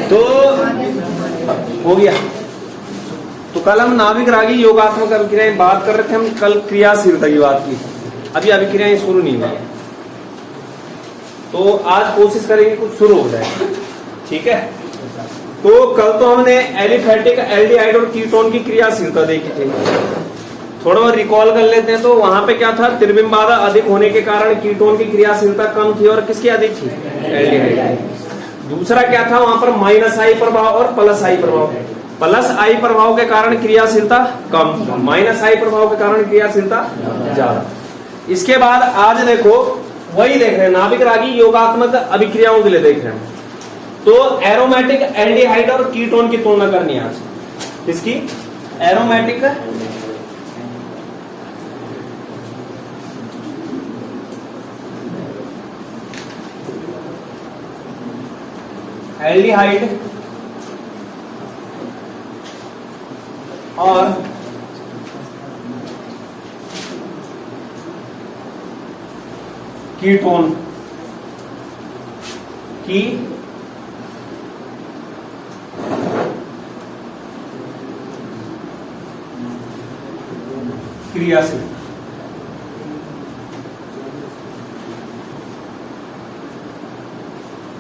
तो हो गया। तो कल हम नाभिक रागी योगात्मक अभिक्रियाएं बात कर रहे थे, हम कल क्रियाशीलता की बात की, अभी अभिक्रियाएं शुरू नहीं हुई, तो आज कोशिश करेंगे कुछ शुरू हो जाए, ठीक है। तो कल तो हमने एलिफेटिक एल्डिहाइड और कीटोन की क्रियाशीलता देखी थी, थोड़ा और रिकॉल कर लेते हैं। तो वहां पे क्या था, त्रिविम बाधा अधिक होने के कारण कीटोन की क्रियाशीलता कम थी और किसकी अधिक थी, एल्डिहाइड। दूसरा क्या था, वहां पर माइनस आई प्रभाव और प्लस आई प्रभाव, प्लस आई प्रभाव के कारण क्रियाशीलता कम, माइनस आई प्रभाव के कारण क्रियाशीलता ज्यादा। इसके बाद आज देखो वही देख रहे हैं, नाभिक रागी योगात्मक अभिक्रियाओं के लिए देख रहे हैं। तो एरोमेटिक एल्डिहाइड और कीटोन की तुलना करनी है आज। इसकी एरोमेटिक एल्डिहाइड और कीटोन की क्रियाशीलता।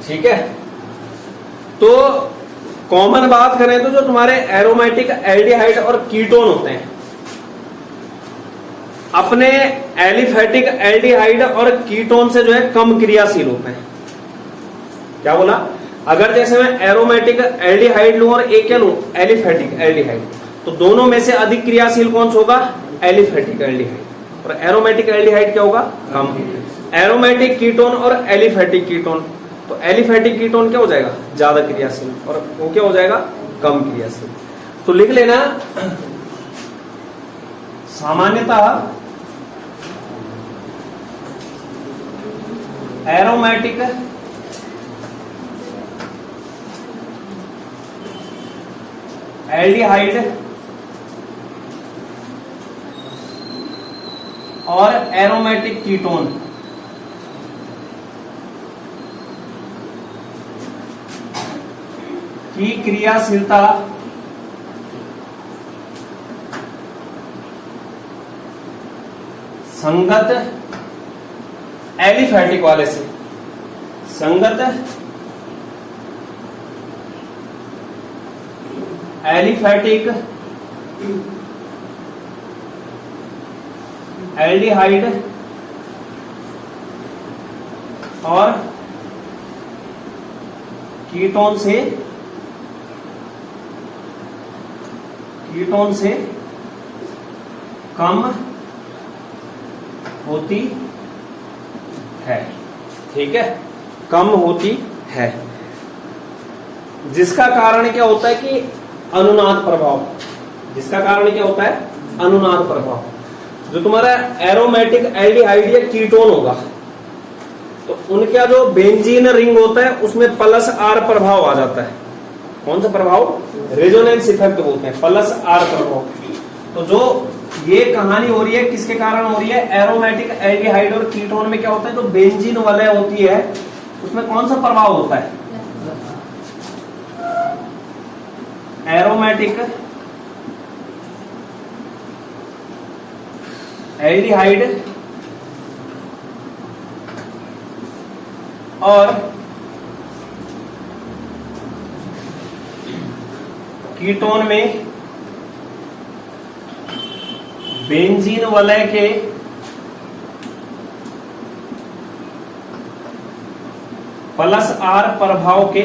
ठीक है, तो कॉमन बात करें तो जो तुम्हारे एरोमेटिक एल्डिहाइड और कीटोन होते हैं, अपने एलिफेटिक एल्डिहाइड और कीटोन से जो है कम क्रियाशील होते हैं। क्या बोला, अगर जैसे मैं एरोमेटिक एल्डिहाइड लूं और एक क्या लूं, एलिफेटिक एल्डिहाइड, तो दोनों में से अधिक क्रियाशील कौन सा होगा, एलिफेटिक एल्डिहाइड, और एरोमेटिक एल्डिहाइड क्या होगा, कम। एरोमेटिक कीटोन और एलिफेटिक कीटोन, तो एलिफेटिक कीटोन क्या हो जाएगा, ज्यादा क्रियाशील, और वो क्या हो जाएगा, कम क्रियाशील। तो लिख लेना, सामान्यतः एरोमेटिक एल्डिहाइड और एरोमेटिक कीटोन की क्रियाशीलता संगत एलिफेटिक वाले से, संगत एलिफेटिक एल्डिहाइड और कीटोन से कम होती है। ठीक है, कम होती है, जिसका कारण क्या होता है कि अनुनाद प्रभाव, जिसका कारण क्या होता है, अनुनाद प्रभाव। जो तुम्हारा एरोमेटिक एल्डिहाइड या कीटोन होगा, तो उनका जो बेंजीन रिंग होता है उसमें प्लस आर प्रभाव आ जाता है। कौन सा प्रभाव, रेजोनेंस इफेक्ट बोलते हैं, प्लस आर प्रभाव। तो जो ये कहानी हो रही है किसके कारण हो रही है, एरोमेटिक एल्डिहाइड और कीटोन में क्या होता है, जो बेंजीन वलय होती है उसमें कौन सा प्रभाव होता है, एरोमेटिक एल्डिहाइड और कीटोन में बेंजीन वलय के प्लस आर प्रभाव के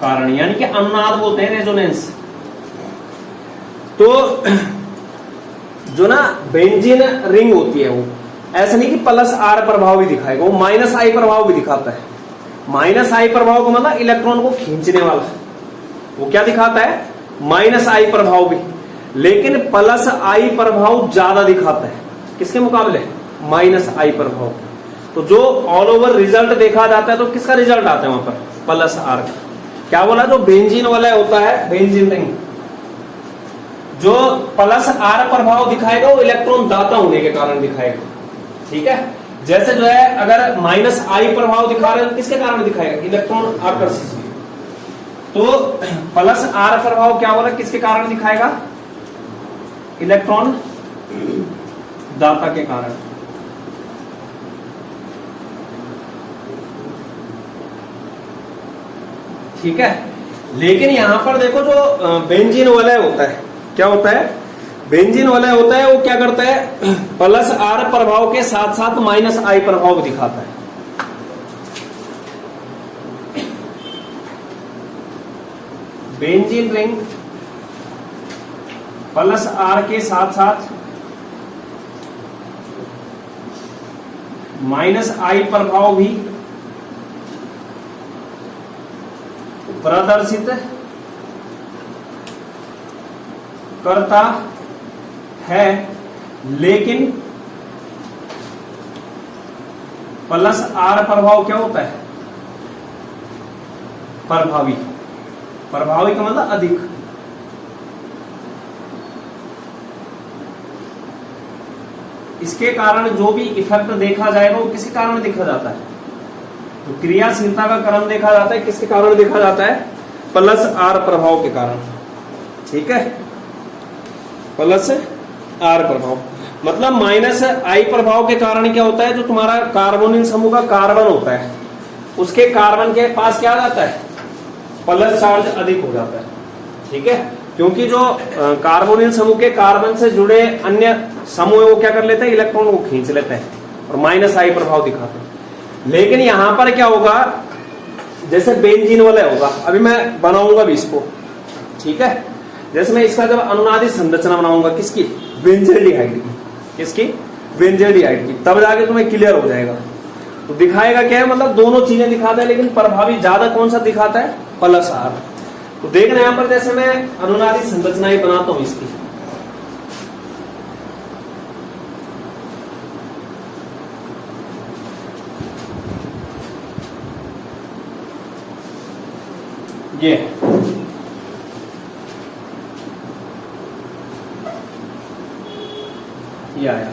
कारण, यानी कि अनुनाद बोलते हैं, रेजोनेंस। तो जो ना बेंजीन रिंग होती है वो ऐसा नहीं कि प्लस आर प्रभाव भी दिखाएगा, वो माइनस आई प्रभाव भी दिखाता है। माइनस आई प्रभाव को मतलब इलेक्ट्रॉन को खींचने वाला, वो क्या दिखाता है, माइनस आई प्रभाव भी, लेकिन प्लस आई प्रभाव ज्यादा दिखाता है किसके मुकाबले, माइनस आई प्रभाव। तो जो ऑल ओवर रिजल्ट देखा जाता है तो किसका रिजल्ट आता है वहां पर, प्लस आर का। क्या बोला, जो बेंजीन वाला होता है, बेंजीन रिंग, जो प्लस आर प्रभाव दिखाएगा वो इलेक्ट्रॉन दाता होने के कारण दिखाएगा। ठीक है, जैसे जो है अगर माइनस आई प्रभाव दिखा रहे हैं, किसके कारण दिखाएगा? इलेक्ट्रॉन आकर्षित से। तो प्लस आर प्रभाव क्या बोला, किसके कारण दिखाएगा? इलेक्ट्रॉन दाता के कारण। ठीक है, लेकिन यहां पर देखो जो बेंजीन वलय होता है, क्या होता है? बेंजीन वलय होता है, वो क्या करता है? प्लस आर प्रभाव के साथ साथ माइनस आई प्रभाव दिखाता है। बेंजीन रिंग प्लस आर के साथ साथ माइनस आई प्रभाव भी प्रदर्शित करता है, लेकिन प्लस आर प्रभाव क्या होता है? प्रभावी। प्रभावी का मतलब अधिक। इसके कारण जो भी इफेक्ट देखा जाएगा वो किसके कारण देखा जाता है? तो क्रियाशीलता का क्रम देखा जाता है, किसके कारण देखा जाता है? प्लस आर प्रभाव के कारण। ठीक है, प्लस आर प्रभाव मतलब माइनस आई प्रभाव के कारण क्या होता है? जो तुम्हारा कार्बोनिल समूह का कार्बन होता है, उसके कार्बन के पास क्या आ जाता है? प्लस चार्ज अधिक हो जाता है। ठीक है, क्योंकि जो कार्बोनिल समूह के कार्बन से जुड़े अन्य समूह वो क्या कर लेते हैं? इलेक्ट्रॉन को खींच लेते हैं और माइनस आई प्रभाव दिखाते हैं। लेकिन यहां पर क्या होगा? जैसे बेंजीन वलय होगा, अभी मैं बनाऊंगा भी इसको। ठीक है, जैसे मैं इसका जब अनुनादी संरचना बनाऊंगा, किसकी? बेंजल्डिहाइड की। किसकी? बेंजल्डिहाइड की। तब जाके तुम्हें क्लियर हो जाएगा। तो दिखाएगा क्या है? मतलब दोनों चीजें दिखाता है, लेकिन प्रभावी ज्यादा कौन सा दिखाता है? Plus R. तो देखना यहां पर, जैसे मैं अनुनादी संरचना ही बनाता हूं इसकी। ये आया।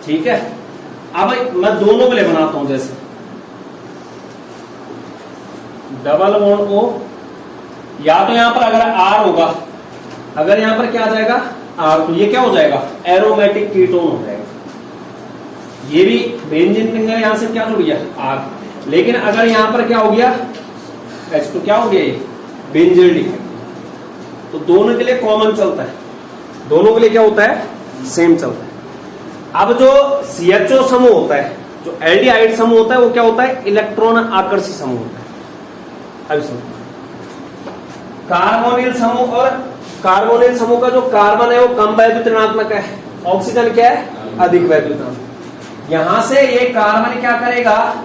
ठीक है, अब मैं दोनों के लिए बनाता हूं। जैसे डबल बॉन्ड ओ, या तो यहां पर अगर आर होगा, अगर यहां पर क्या आ जाएगा? आर, तो ये क्या हो जाएगा? एरोमेटिक कीटोन हो जाएगा। ये भी बेंजीन रिंग है, यहां से क्या जुड़ गया? आर। लेकिन अगर यहां पर क्या हो गया? एच, तो क्या हो गया? ये बेंजल्डिहाइड। तो दोनों के लिए कॉमन चलता है, दोनों के लिए क्या होता है? सेम चलता है। अब जो CHO समूह होता है, जो एल्डिहाइड समूह होता है, वो क्या होता है? इलेक्ट्रॉन आकर्षी समूह होता है। अभी समझो, कार्बोनिल समूह और कार्बोनिल समूह का जो कार्बन है वो कम वैद्युत ऋणात्मक है, ऑक्सीजन क्या है? अधिक वैद्युत। यहां से ये कार्बन क्या करेगा?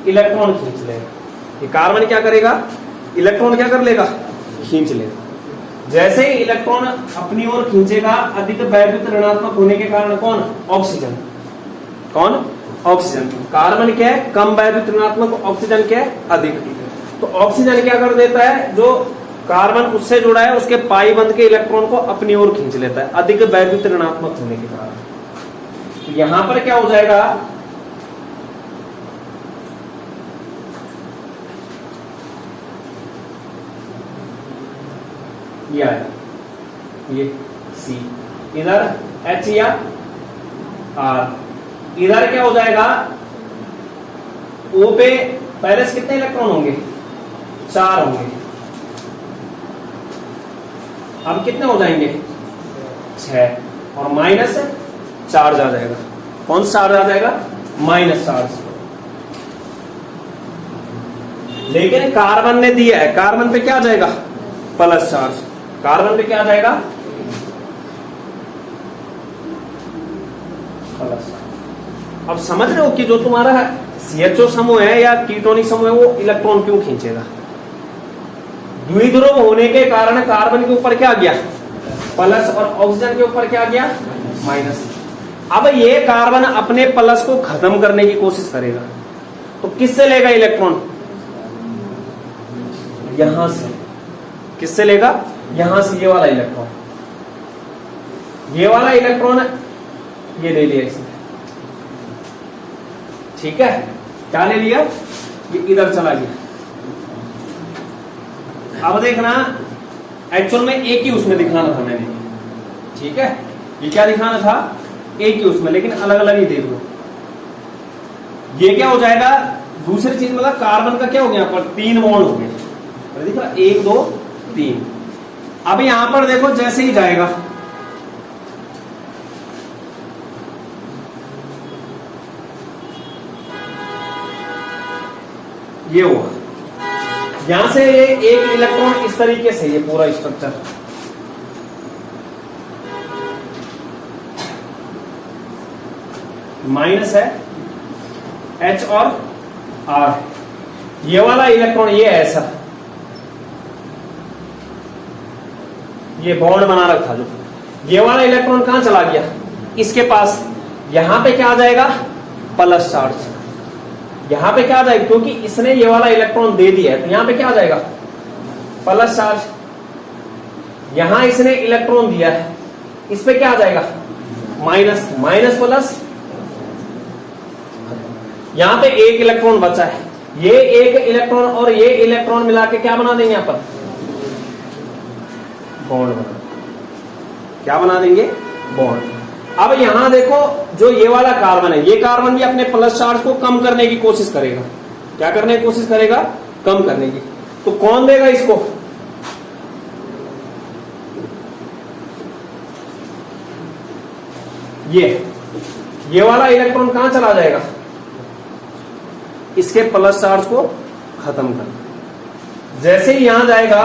इलेक्ट्रॉन खींच लेगा। ये कार्बन क्या करेगा? इलेक्ट्रॉन क्या कर लेगा? खींच लेगा। जैसे ही इलेक्ट्रॉन अपनी ओर खींचेगा, अधिक वैद्युत ऋणात्मक होने के कारण कौन? ऑक्सीजन। कौन? ऑक्सीजन। कार्बन क्या है? कम वैद्युत ऋणात्मक, ऑक्सीजन क्या है? अधिक। तो ऑक्सीजन क्या कर देता है? जो कार्बन उससे जुड़ा है उसके पाई बंध के इलेक्ट्रॉन को अपनी ओर खींच लेता है, अधिक वैद्युत ऋणात्मक होने के कारण। तो यहां पर क्या हो जाएगा? ये सी, इधर H या R, इधर क्या हो जाएगा? O पे पहले से कितने इलेक्ट्रॉन होंगे? 4 होंगे। अब कितने हो जाएंगे? 6, और माइनस चार्ज आ जाएगा। कौन सा चार्ज आ जाएगा? Minus charge. लेकिन कार्बन ने दिया है, कार्बन पे क्या आ जाएगा? Plus charge. कार्बन पे क्या आ जाएगा? प्लस। अब समझ रहे हो कि जो तुम्हारा CHO समूह है या कीटोनिक समूह है वो इलेक्ट्रॉन क्यों खींचेगा? द्विध्रुव होने के कारण कार्बन के ऊपर क्या आ गया? प्लस, और ऑक्सीजन के ऊपर क्या आ गया? माइनस। अब ये कार्बन अपने प्लस को खत्म करने की कोशिश करेगा, तो किससे लेगा इलेक्ट्रॉन? यहां से। किससे लेगा? यहां से ये वाला इलेक्ट्रॉन, ये वाला इलेक्ट्रॉन ये ले लिया इसने, ठीक है। क्या ले लिया? ये इधर चला गया। अब देखना, एक्चुअल में एक ही उसमें दिखाना था मैंने, ठीक है। ये क्या दिखाना था? एक ही उसमें, लेकिन अलग अलग ही देख लो। ये क्या हो जाएगा? दूसरी चीज मतलब कार्बन का क्या हो गया? यहाँ पर 3 बॉन्ड हो गए, दिख रहा? 1 2 3। अब यहां पर देखो जैसे ही जाएगा, ये हुआ, यहां से ये एक इलेक्ट्रॉन इस तरीके से, ये पूरा स्ट्रक्चर माइनस है, H और R, ये वाला इलेक्ट्रॉन ये ऐसा, ये बॉन्ड बना रखा जो, ये वाला इलेक्ट्रॉन कहां चला गया? इसके पास। यहां पे क्या आ जाएगा? Plus charge. यहां पे क्या आ जाएगा? क्योंकि इसने ये वाला इलेक्ट्रॉन दे दिया है, तो यहां पे क्या आ जाएगा? Plus charge. यहां इसने इलेक्ट्रॉन दिया है, इस पे क्या आ जाएगा? Minus, minus plus. यहां पे एक इलेक्ट्रॉन बचा है, ये एक इलेक्ट्रॉन और ये इलेक्ट्रॉन मिला के क्या बना देंगे? यहां पर बॉन्ड बना, क्या बना देंगे? बॉन्ड। अब यहां देखो, जो ये वाला कार्बन है, ये कार्बन भी अपने प्लस चार्ज को कम करने की कोशिश करेगा। क्या करने की कोशिश करेगा? कम करने की। तो कौन देगा इसको? ये वाला इलेक्ट्रॉन कहां चला जाएगा? इसके प्लस चार्ज को खत्म कर। जैसे ही यहां जाएगा,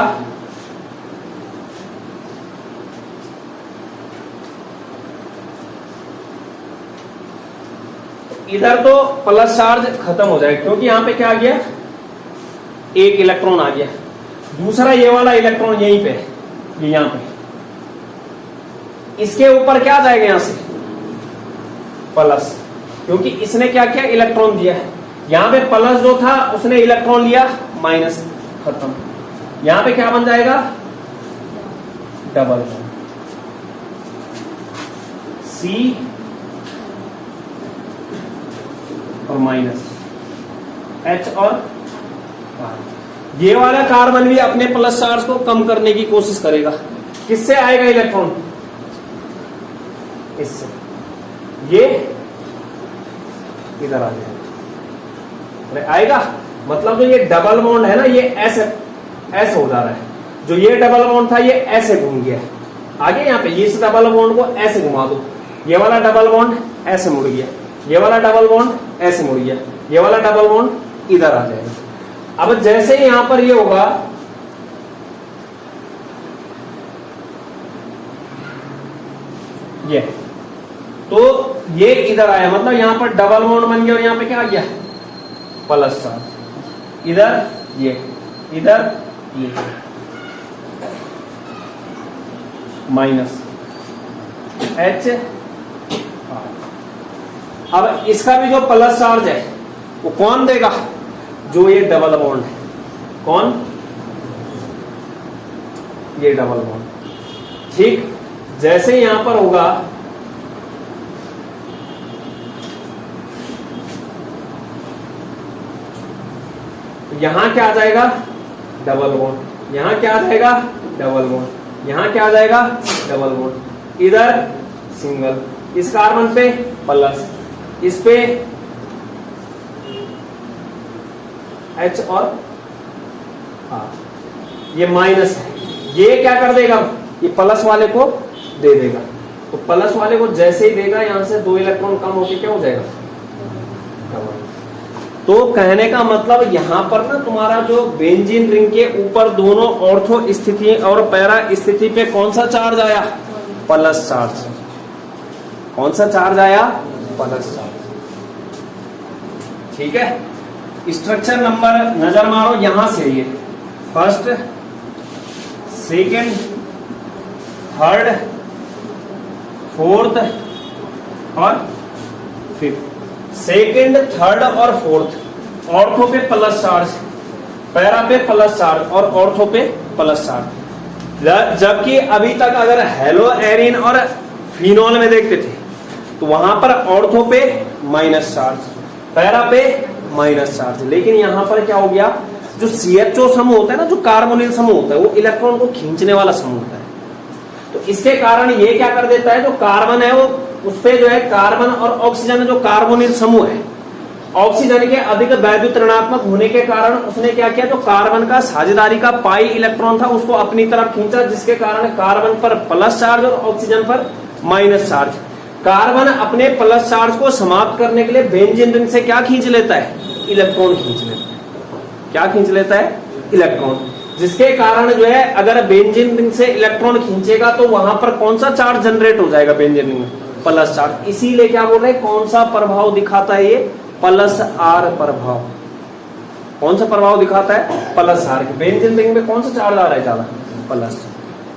इधर तो प्लस चार्ज खत्म हो जाएगा, क्योंकि यहां पे क्या आ गया? एक इलेक्ट्रॉन आ गया। दूसरा ये वाला इलेक्ट्रॉन यहीं पे, ये यहां पे, इसके ऊपर क्या आ जाएगा? यहां से प्लस, क्योंकि इसने क्या किया? इलेक्ट्रॉन दिया है। यहां पे प्लस जो था उसने इलेक्ट्रॉन लिया, माइनस, खत्म। यहां पे क्या बन जाएगा? डबल सी और माइनस H और R। ये वाला कार्बन भी अपने प्लस चार्ज को कम करने की कोशिश करेगा। किससे आएगा इलेक्ट्रॉन? इससे। ये इधर आ जाएगा, आएगा। मतलब जो ये डबल बॉन्ड है ना, ये ऐसे हो जा रहा है। जो ये डबल बॉन्ड था, ये ऐसे घूम गया आगे। यहाँ पे ये इस डबल बॉन्ड को ऐसे घुमा दो, ये वाला डबल बॉन्ड ऐसे मुड़ गया, ये वाला डबल बॉन्ड ऐसे मुड़ गया, ये वाला डबल बॉन्ड इधर आ जाएगा। अब जैसे ही यहां पर ये होगा, ये तो ये इधर आया, मतलब यहां पर डबल बॉन्ड बन गया और यहां पे क्या आ गया? Plus charge. इधर ये, इधर ये, माइनस H। अब इसका भी जो प्लस चार्ज है वो कौन देगा? जो ये डबल बॉन्ड है। कौन? ये डबल बॉन्ड। ठीक, जैसे यहां पर होगा, यहां क्या आ जाएगा? Double bond. यहां क्या आ जाएगा? Double bond. यहां क्या आ जाएगा? Double bond. इधर सिंगल, इस कार्बन पे प्लस, इस पे H और R। ये माइनस है, ये क्या कर देगा? ये प्लस वाले को दे देगा। तो प्लस वाले को जैसे ही देगा, यहां से 2 इलेक्ट्रॉन कम होके क्या हो जाएगा? तो कहने का मतलब यहां पर ना तुम्हारा जो बेंजीन रिंग के ऊपर दोनों ऑर्थो स्थिति और पैरा स्थिति पे कौन सा चार्ज आया? Plus charge. कौन सा चार्ज आया? Plus charge. ठीक है, स्ट्रक्चर नंबर नजर मारो, यहां से ये फर्स्ट, सेकेंड, थर्ड, फोर्थ और फिफ्थ। सेकेंड, थर्ड और फोर्थ ऑर्थो पे प्लस चार्ज, पैरा पे प्लस चार्ज और ऑर्थो पे प्लस चार्ज। जबकि अभी तक अगर हेलो एरिन और फिनॉल में देखते थे तो वहां पर ऑर्थो पे माइनस चार्ज, पैरा पे माइनस चार्ज, लेकिन यहां पर क्या हो गया, जो CHO समूह होता है ना, जो कार्बोनिल समूह होता है, वो इलेक्ट्रॉन को खींचने वाला समूह होता है। तो इसके कारण ये क्या कर देता है, जो कार्बन है वो उस पे जो है कार्बन और ऑक्सीजन जो कार्बोनिल समूह है, ऑक्सीजन के अधिक वैद्युत ऋणात्मक होने के कारण उसने क्या किया, जो कार्बन का साझेदारी का पाई इलेक्ट्रॉन था उसको अपनी तरफ खींचा, जिसके कारण कार्बन पर प्लस चार्ज और ऑक्सीजन पर माइनस चार्ज। कार्बन अपने प्लस चार्ज को समाप्त करने के लिए बेंजीन रिंग से क्या खींच लेता है, इलेक्ट्रॉन खींच लेता है। क्या खींच लेता है, इलेक्ट्रॉन, जिसके कारण जो है अगर बेंजीन रिंग से इलेक्ट्रॉन खींचेगा तो वहां पर कौन सा चार्ज जनरेट हो जाएगा बेंजीन रिंग में, प्लस चार्ज। इसीलिए क्या बोल रहे हैं, कौन सा प्रभाव दिखाता है ये, प्लस आर प्रभाव। कौन सा प्रभाव दिखाता है, प्लस आर। बेंजीन रिंग में कौन सा चार्ज आ रहा है ज्यादा, प्लस।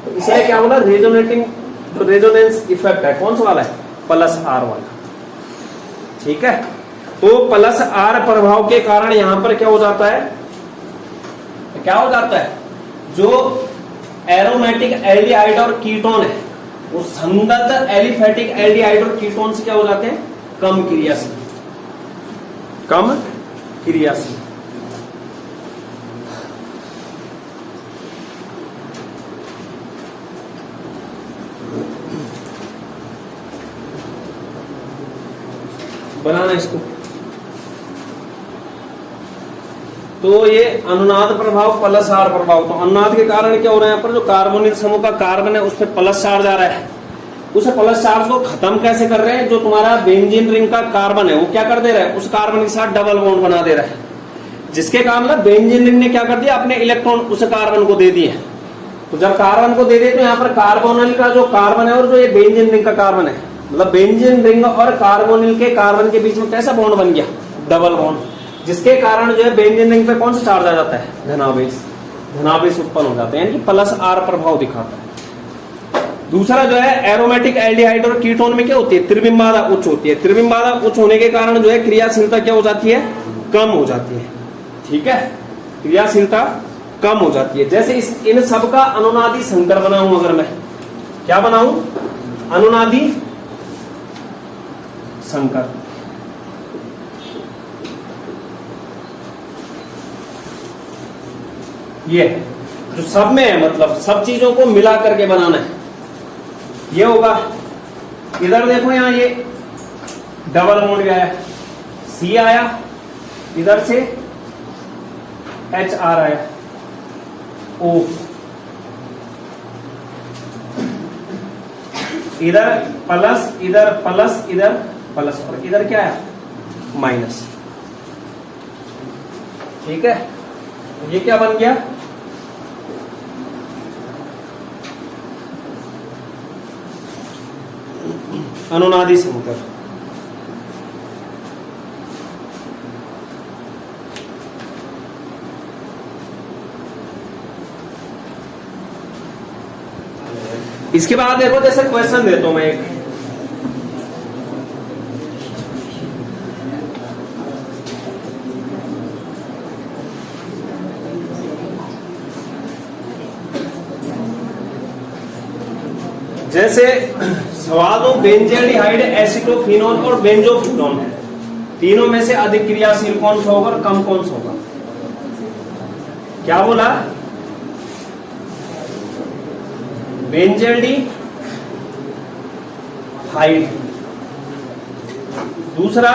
तो इसलिए क्या बोला, रेजोनेटिंग जो रेजोनेंस इफेक्ट है कौन सा वाला है, प्लस आर वाला। ठीक है, तो प्लस आर प्रभाव के कारण यहां पर क्या हो जाता है, क्या हो जाता है, जो एरोमेटिक एल्डिहाइड और कीटोन है वो संगत एलिफेटिक एल्डिहाइड और कीटोन से क्या हो जाते हैं, कम क्रियाशील, कम क्रियाशील। बनाना इसको। तो ये अनुनाद प्रभाव, प्लस आर प्रभाव। तो अनुनाद के कारण क्या हो रहा है, यहाँ पर जो कार्बोनिल समूह का कार्बन है उस पर प्लस चार्ज आ रहा है, उस प्लस चार्ज को खत्म कैसे कर रहे हैं, जो तुम्हारा बेंजीन रिंग का कार्बन है वो क्या कर दे रहा है, उस कार्बन के साथ डबल बॉन्ड बना दे रहा है, जिसके कारण बेंजीन रिंग ने क्या कर दिया, अपने इलेक्ट्रॉन उस कार्बन को दे दिए। तो जब कार्बन को दे दिए तो यहाँ पर कार्बोनिल का जो कार्बन है और जो ये बेंजीन रिंग का कार्बन है, मतलब बेंजीन रिंग और कार्बोनिल के कार्बन के बीच में कैसा बॉन्ड बन गया, डबल बॉन्ड, जिसके कारण जो है बेंजीन रिंग पे कौन सा चार्ज आ जाता है, धनावेश, धनावेश उत्पन्न हो जाते हैं, यानी कि प्लस आर प्रभाव दिखाता है। दूसरा जो है एरोमेटिक एल्डिहाइड और कीटोन में क्या होती है, त्रिबिंबाधा उच्च होती है। त्रिबिंबाधा उच्च होने के कारण जो है क्रियाशीलता क्या हो जाती है, कम हो जाती है। ठीक है, क्रियाशीलता कम हो जाती है। जैसे इन सब का अनुनादी संकर बनाऊं, अगर मैं क्या बनाऊं, अनुनादी संकर। ये जो सब में है, मतलब सब चीजों को मिला करके बनाना है, ये होगा। इधर देखो, यहां ये डबल बॉन्ड आया, सी आया, इधर से एच आर आया, ओ, इधर प्लस, इधर प्लस, इधर प्लस, और इधर क्या है, माइनस। ठीक है, ये क्या बन गया, अनुनादी संकर। इसके बाद देखो, जैसे क्वेश्चन देता हूं मैं एक, जैसे सवाल हो, बेंजेल्डिहाइड, एसिटोफिनोन और बेंजोफिनोन, तीनों में से अधिक क्रियाशील कौन सा होगा और कम कौन सा होगा। क्या बोला, बेंजेल्डिहाइड, दूसरा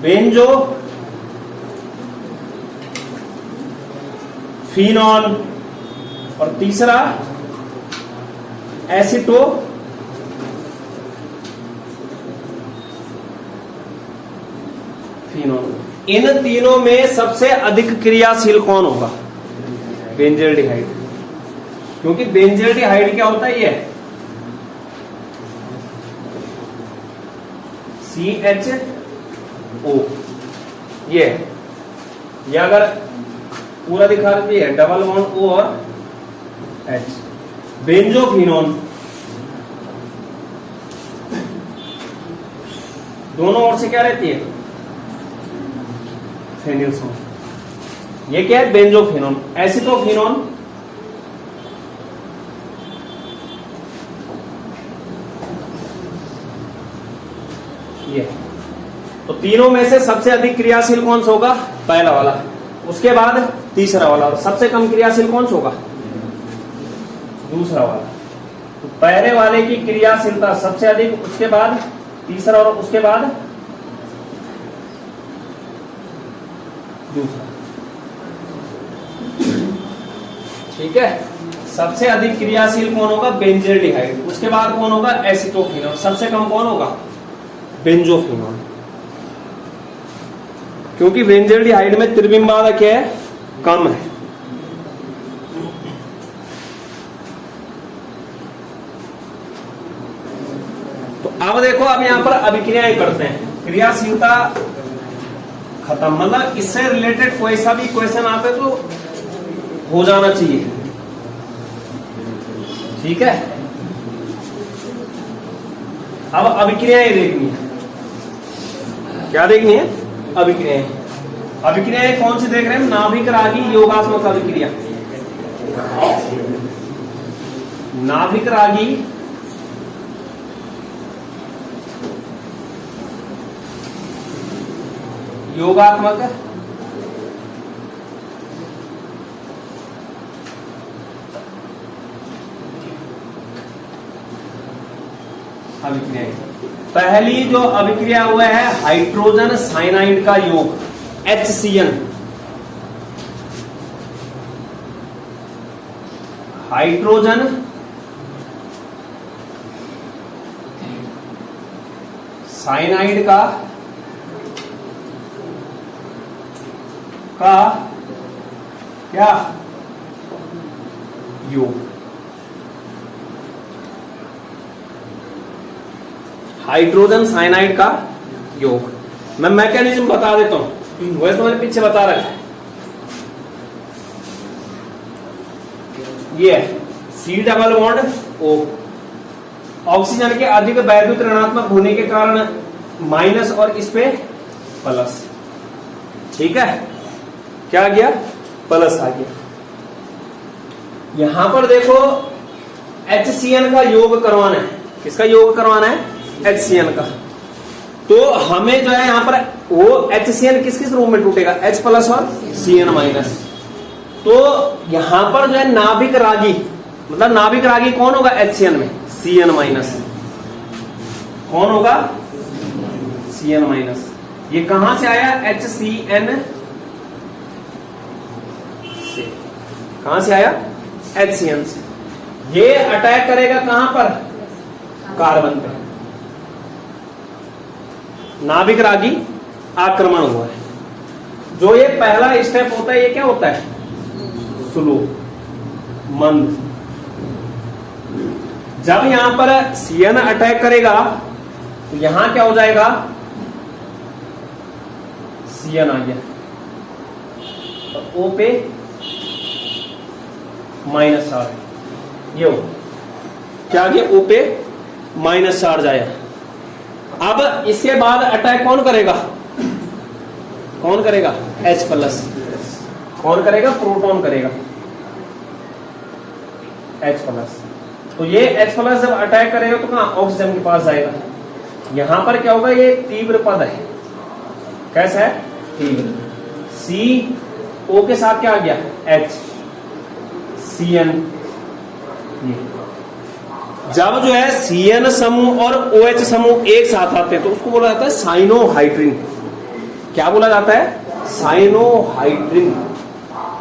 बेंजोफिनोन, और तीसरा एसिटोफिनोन। इन तीनों में सबसे अधिक क्रियाशील कौन होगा, बेंजेल्डिहाइड, क्योंकि बेंजेल्डिहाइड क्या होता है, ये CHO, ये अगर पूरा दिखा रही है, डबल बॉन्ड O और H। बेंजोफिनोन दोनों ओर से क्या रहती है, फेनिल समूह। ये क्या है, बेंजोफिनोन। एसिटोफिनोन ये। तो तीनों में से सबसे अधिक क्रियाशील कौन सा होगा? पहला वाला, उसके बाद तीसरा वाला, और सबसे कम क्रियाशील कौन सा होगा? दूसरा वाला। तो पहले वाले की क्रियाशीलता सबसे अधिक, उसके बाद तीसरा और उसके बाद दूसरा। ठीक है, सबसे अधिक क्रियाशील कौन होगा? बेंजील्डिहाइड, उसके बाद कौन होगा? एसीटोफिनॉल, सबसे कम कौन होगा? बेंजोफिनॉल। क्योंकि बेंजील्डिहाइड में त्रिविम बाधा क्या है? कम है। तो अब देखो, अब यहां पर अभिक्रियाएं करते हैं। क्रियाशीलता खत्म, मतलब इससे रिलेटेड कोई सा भी क्वेश्चन आते तो हो जाना चाहिए। ठीक है, अब अभिक्रियाएं देखनी है। क्या देखनी है? अभिक्रियाएं। अभिक्रियाएं कौन सी देख रहे हैं? नाभिक रागी योगात्मक अभिक्रिया। नाभिक रागी योगात्मक अभिक्रिया। पहली जो अभिक्रिया हुआ है हाइड्रोजन साइनाइड का योग, HCN। हाइड्रोजन साइनाइड का क्या योग। हाइड्रोजन साइनाइड का योग। मैं मैकेनिज्म बता देता हूं, वैसे तो मैंने पीछे बता रखा है। ये C double bond O, oxygen के अधिक वैद्युत ऋणात्मक होने के कारण माइनस और इस पे प्लस। ठीक है, क्या आ गया? प्लस आ गया। यहां पर देखो HCN का योग करवाना है। किसका योग करवाना है? HCN का। तो हमें जो है यहां पर वो HCN किस किस रूप में टूटेगा? H प्लस और Cn माइनस। तो यहां पर जो है नाभिक रागी, मतलब नाभिक रागी कौन होगा? HCN में Cn माइनस। कौन होगा? Cn minus. ये कहां से आया? HCN से। कहां से आया? HCN से। ये अटैक करेगा कहां पर? कार्बन पे। नाभिक रागी आक्रमण हुआ है। जो ये पहला स्टेप होता है, ये क्या होता है? स्लो, मंद। जब यहां पर Cn अटैक करेगा तो यहां क्या हो जाएगा? Cn आ गया, तो O पे माइनस चार्ज। ये हो क्या आ गया? O पे माइनस चार्ज आया। अब इसके बाद अटैक कौन करेगा? कौन करेगा? H plus. कौन करेगा? प्रोटॉन करेगा H प्लस। तो ये H प्लस जब अटैक करेगा तो कहां? ऑक्सीजन के पास जाएगा। यहां पर क्या होगा? ये तीव्र पद है। कैसा है? तीव्र। CO के साथ क्या आ गया? H, Cn। जब जो है Cn समूह और OH समूह एक साथ आते हैं तो उसको बोला जाता है साइनोहाइड्रिन। क्या बोला जाता है? साइनोहाइड्रिन।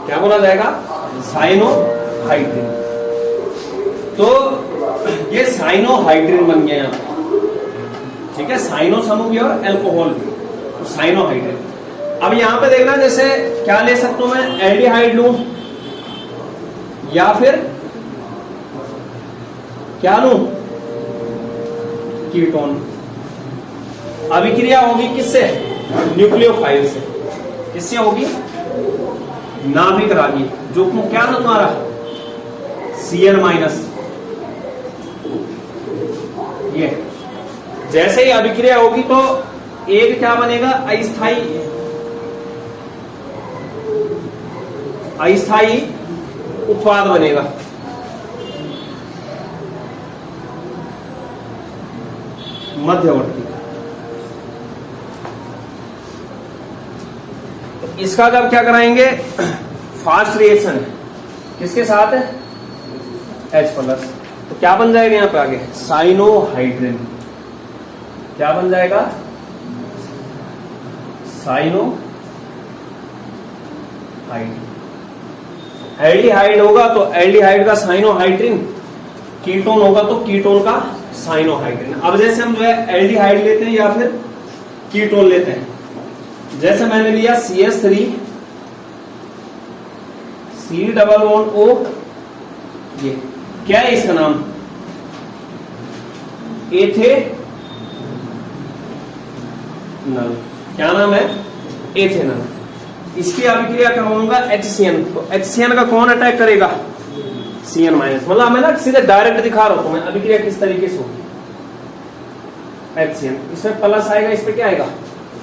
क्या बोला जाएगा? साइनोहाइड्रिन। तो ये साइनोहाइड्रिन बन गया यहां। ठीक है, साइनो समूह भी और एल्कोहल भी, तो साइनोहाइड्रिन। अब यहां पे देखना, जैसे क्या ले सकता हूं मैं? एल्डिहाइड लूं या फिर क्या लूं? कीटोन। अभिक्रिया होगी किससे? न्यूक्लियोफाइल से। किससे होगी? नाभिक रागी, जो क्या ना तुम्हारा? Cn minus. ये जैसे ही अभिक्रिया होगी तो एक क्या बनेगा? अस्थाई उत्पाद बनेगा। मध्यवर्ती। इसका जब क्या कराएंगे, फास्ट रिएक्शन है, किसके साथ है, H प्लस, तो क्या बन जाएगा यहां पे आगे, साइनोहाइड्रिन। क्या बन जाएगा, साइनोहाइड्रिन। एल्डिहाइड होगा तो एल्डिहाइड का साइनोहाइड्रिन, कीटोन होगा तो कीटोन का साइनोहाइड्रिन। अब जैसे हम जो है एल्डिहाइड लेते हैं या फिर कीटोन लेते हैं, जैसे मैंने लिया CH3 C double bond O, ये क्या है इसका नाम, एथेनल। क्या नाम है, एथेनल। इसकी अभिक्रिया करवाऊंगा HCN, तो HCN का कौन अटैक करेगा, Cn माइनस। मतलब मैं ना सीधे डायरेक्ट दिखा रहा हूं तुम्हें अभिक्रिया किस तरीके से होगी। HCN, इसमें प्लस आएगा, इस पे क्या आएगा,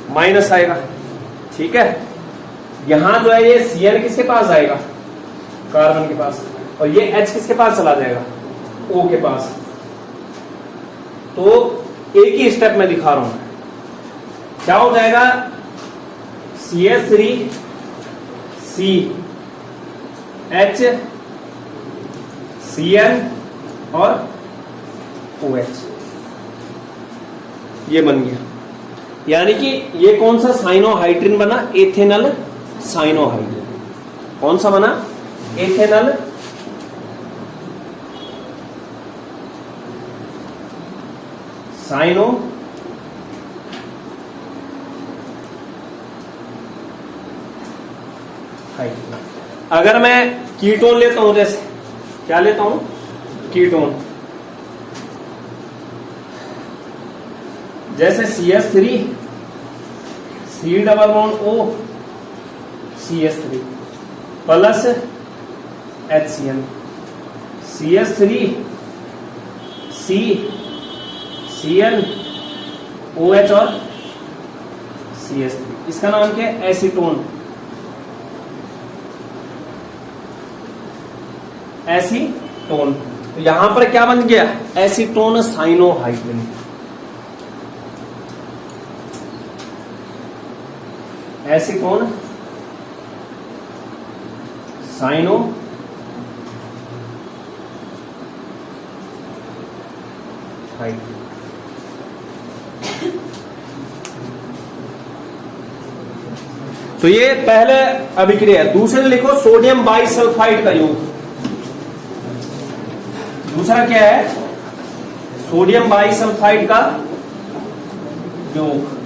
माइनस आएगा। ठीक है, यहां जो है ये Cn किसके पास आएगा, कार्बन के पास, और ये H किसके पास चला जाएगा, O के पास। तो एक ही स्टेप में दिखा रहा हूं, क्या हो जाएगा, CH3 C H Cn और OH, ये बन गया। यानी कि ये कौन सा साइनोहाइड्रिन बना, एथेनल साइनोहाइड्रिन। कौन सा बना, एथेनल साइनो हाइड्रिन। अगर मैं कीटोन लेता हूं, जैसे क्या लेता हूं, कीटोन, जैसे CH3 C double bond O CH3 plus HCN, CH3 C Cn OH और CH3, इसका नाम क्या है, एसीटोन। एसीटोन, तो यहां पर क्या बन गया, एसीटोन साइनोहाइड्रिन। Acetone cyanohydrin. तो ये पहले अभिक्रिया। दूसरे लिखो सोडियम बाइसल्फाइड का योग। दूसरा क्या है, सोडियम बाइसल्फाइड का योग।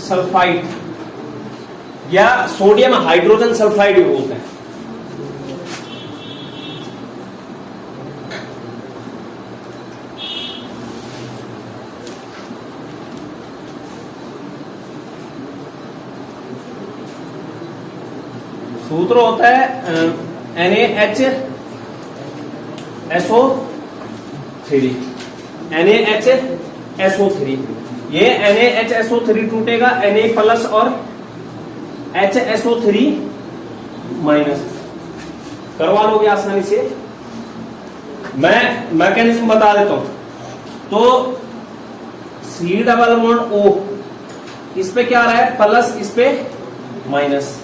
सल्फाइड या सोडियम हाइड्रोजन सल्फाइड भी बोलते हैं। सूत्र होता है NaHSO3। NaHSO3, ये NaHSO3 टूटेगा Na प्लस और HSO3 माइनस। करवा लोगे आसानी से, मैं मैकेनिज्म बता देता हूं। तो C डबल बॉन्ड O, इस पे क्या आ रहा है, प्लस, इस पे माइनस।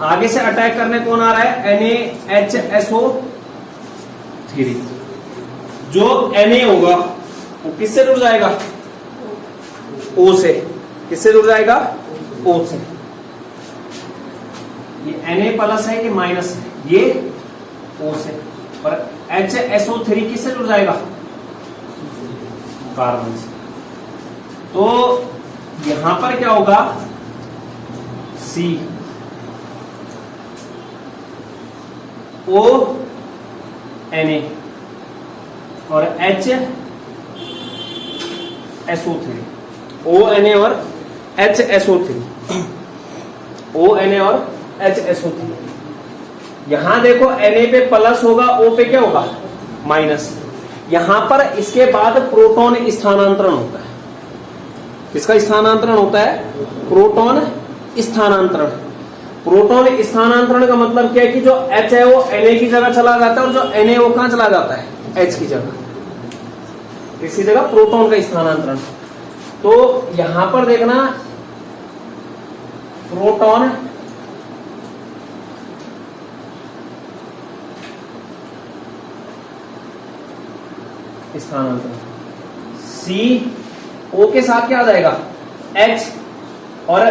आगे से अटैक करने कौन आ रहा है, NaHSO3। जो Na होगा वो किससे जुड़ जाएगा, O से। किससे जुड़ जाएगा, O से। ये Na प्लस है कि माइनस है, ये O से। और HSO3 किससे जुड़ जाएगा, कार्बन से। तो यहां पर क्या होगा, C O Na और HSO3, O Na और HSO3, O Na और HSO3। यहां देखो Na पे प्लस होगा, O पे क्या होगा, माइनस। यहां पर इसके बाद प्रोटॉन स्थानांतरण होता है। किसका स्थानांतरण होता है, प्रोटॉन स्थानांतरण। प्रोटॉन स्थानांतरण का मतलब क्या है कि जो H है वो Na की जगह चला जाता है, और जो Na वो कहां चला जाता है? H की जगह। इसी जगह प्रोटॉन का स्थानांतरण। तो यहां पर देखना, प्रोटॉन स्थानांतरण CO के साथ क्या आ जाएगा? H और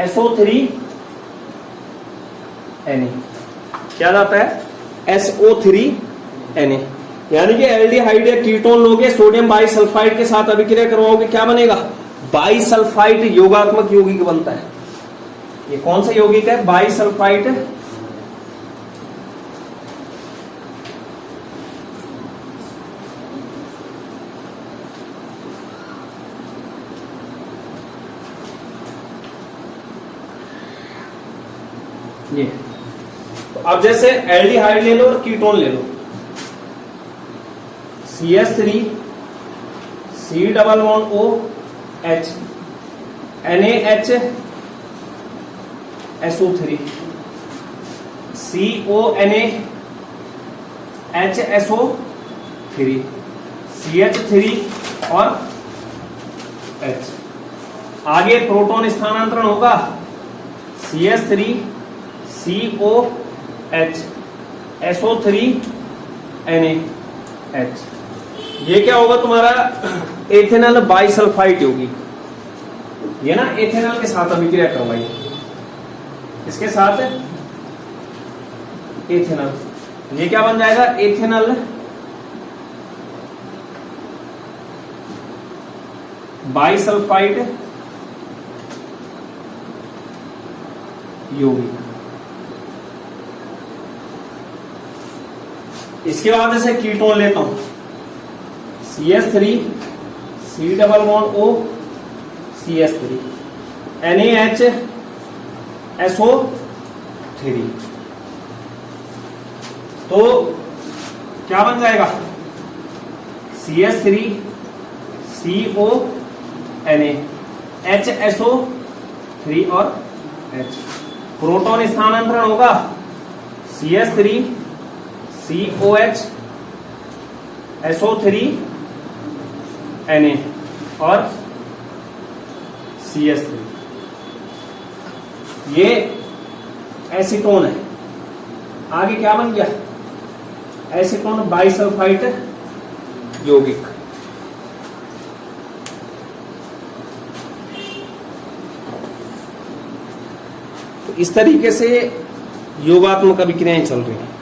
SO3 Na क्या जाता है? SO3 Na। यानी कि एल्डिहाइड या कीटोन लोगे, सोडियम बाइसल्फाइड के साथ अभिक्रिया करवाओगे, क्या बनेगा? बाइसल्फाइड योगात्मक यौगिक बनता है। ये कौन सा यौगिक है? बाइसल्फाइड ये। तो अब जैसे एल्डिहाइड ले लो और कीटोन ले लो, CH3 C double bond OH NaH SO3 CONA HSO3 CH3 और H। आगे प्रोटॉन स्थानांतरण होगा, CH3 COH SO3 NaH। ये क्या होगा तुम्हारा? एथेनॉल बाइसल्फाइड होगी, ये ना एथेनॉल के साथ अभिक्रिया करवाई, इसके साथ एथेनॉल, ये क्या बन जाएगा? एथेनॉल बाइसल्फाइड यौगिक। इसके बाद जैसे कीटोन लेता हूं, CH3 C double bond O CH3 NaH SO3, तो क्या बन जाएगा? CH3 CONA HSO3 और H। प्रोटॉन स्थानांतरण होगा, CH3 COH SO3 Na और CH3। ये एसीटोन है। आगे क्या बन गया? एसीटोन बाइसल्फाइड यौगिक। तो इस तरीके से योगात्मक अभिक्रियाएं चल रही हैं।